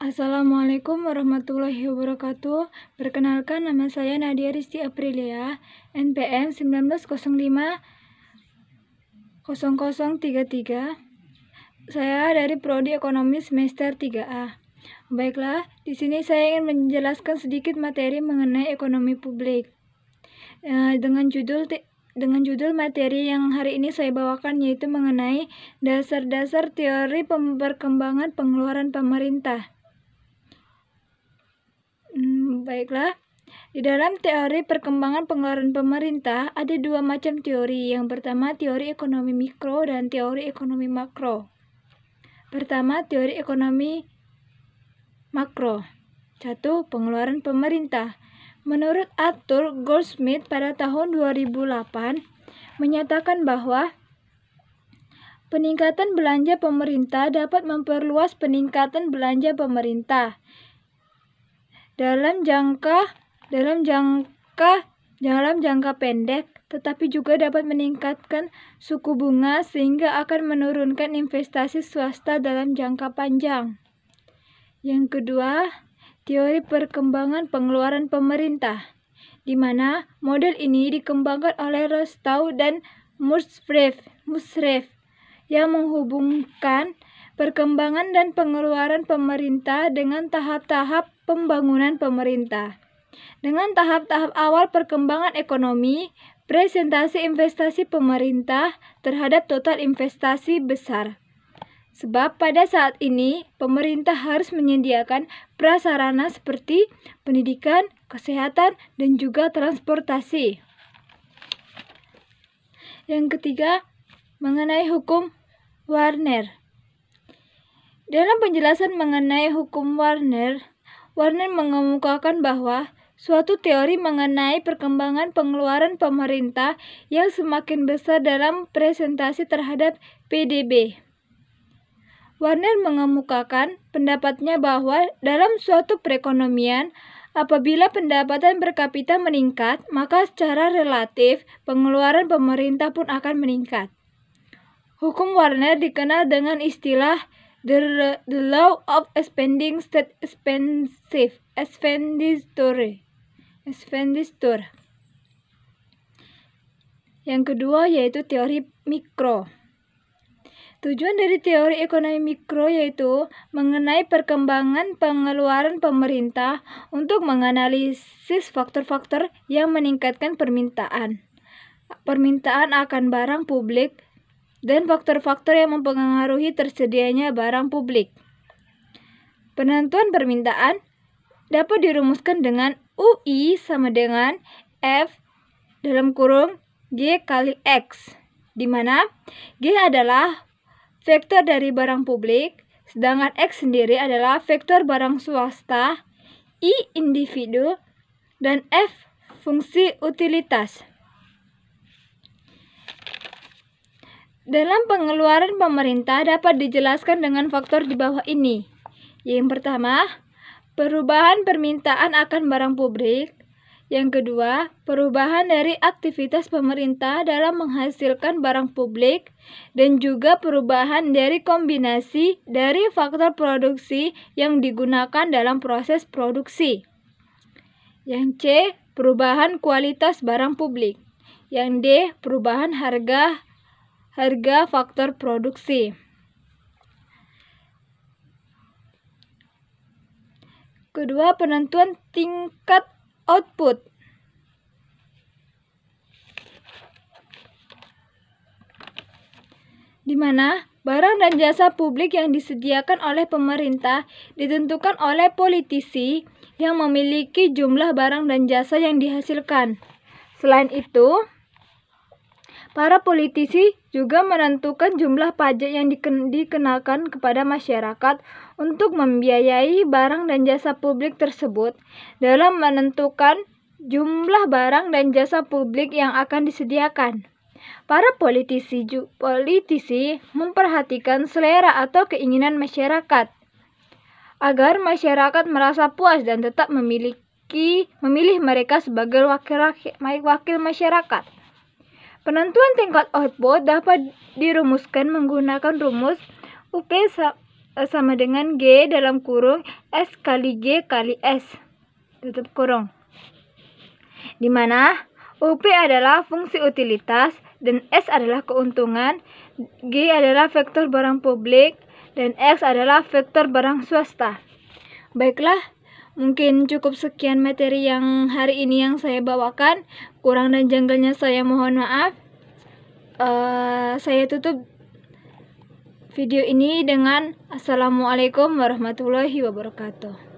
Assalamualaikum warahmatullahi wabarakatuh. Perkenalkan, nama saya Nadia Risti Aprilia, NPM 1905-0033. Saya dari Prodi Ekonomi semester 3A. Baiklah, di sini saya ingin menjelaskan sedikit materi mengenai ekonomi publik. Dengan judul materi yang hari ini saya bawakan yaitu mengenai dasar-dasar teori perkembangan pengeluaran pemerintah. Baiklah, di dalam teori perkembangan pengeluaran pemerintah ada dua macam teori. Yang pertama, teori ekonomi mikro dan teori ekonomi makro. Pertama, teori ekonomi makro. 1. Pengeluaran pemerintah. Menurut Arthur Goldsmith pada tahun 2008 menyatakan bahwa peningkatan belanja pemerintah dapat memperluas peningkatan belanja pemerintah dalam jangka pendek, tetapi juga dapat meningkatkan suku bunga sehingga akan menurunkan investasi swasta dalam jangka panjang. Yang kedua, teori perkembangan pengeluaran pemerintah, di mana model ini dikembangkan oleh Rostow dan Mushref yang menghubungkan perkembangan dan pengeluaran pemerintah dengan tahap-tahap pembangunan pemerintah. Dengan tahap-tahap awal perkembangan ekonomi, presentasi investasi pemerintah terhadap total investasi besar. Sebab pada saat ini, pemerintah harus menyediakan prasarana seperti pendidikan, kesehatan, dan juga transportasi. Yang ketiga, mengenai hukum Warner. Dalam penjelasan mengenai hukum Warner mengemukakan bahwa suatu teori mengenai perkembangan pengeluaran pemerintah yang semakin besar dalam presentasi terhadap PDB. Warner mengemukakan pendapatnya bahwa dalam suatu perekonomian, apabila pendapatan per kapita meningkat, maka secara relatif pengeluaran pemerintah pun akan meningkat. Hukum Warner dikenal dengan istilah The Law of Expanding State Expenditure. Yang kedua yaitu teori mikro. Tujuan dari teori ekonomi mikro yaitu mengenai perkembangan pengeluaran pemerintah untuk menganalisis faktor-faktor yang meningkatkan permintaan akan barang publik dan faktor-faktor yang mempengaruhi tersedianya barang publik. Penentuan permintaan dapat dirumuskan dengan UI sama dengan F G kali X, di mana G adalah vektor dari barang publik, sedangkan X sendiri adalah vektor barang swasta, I individu, dan F fungsi utilitas. Dalam pengeluaran pemerintah dapat dijelaskan dengan faktor di bawah ini. Yang pertama, perubahan permintaan akan barang publik. Yang kedua, perubahan dari aktivitas pemerintah dalam menghasilkan barang publik dan juga perubahan dari kombinasi dari faktor produksi yang digunakan dalam proses produksi. Yang C, perubahan kualitas barang publik. Yang D, perubahan harga faktor produksi. Kedua, penentuan tingkat output. Di mana barang dan jasa publik yang disediakan oleh pemerintah ditentukan oleh politisi yang memiliki jumlah barang dan jasa yang dihasilkan. Selain itu, para politisi juga menentukan jumlah pajak yang dikenakan kepada masyarakat untuk membiayai barang dan jasa publik tersebut dalam menentukan jumlah barang dan jasa publik yang akan disediakan. Para politisi memperhatikan selera atau keinginan masyarakat agar masyarakat merasa puas dan tetap memilih mereka sebagai wakil masyarakat. Penentuan tingkat output dapat dirumuskan menggunakan rumus UP sama dengan G dalam kurung S kali G kali S tutup kurung. Di mana UP adalah fungsi utilitas dan S adalah keuntungan, G adalah vektor barang publik, dan X adalah vektor barang swasta. Baiklah, mungkin cukup sekian materi yang hari ini yang saya bawakan. Kurang dan janggalnya saya mohon maaf. Saya tutup video ini dengan Assalamualaikum warahmatullahi wabarakatuh.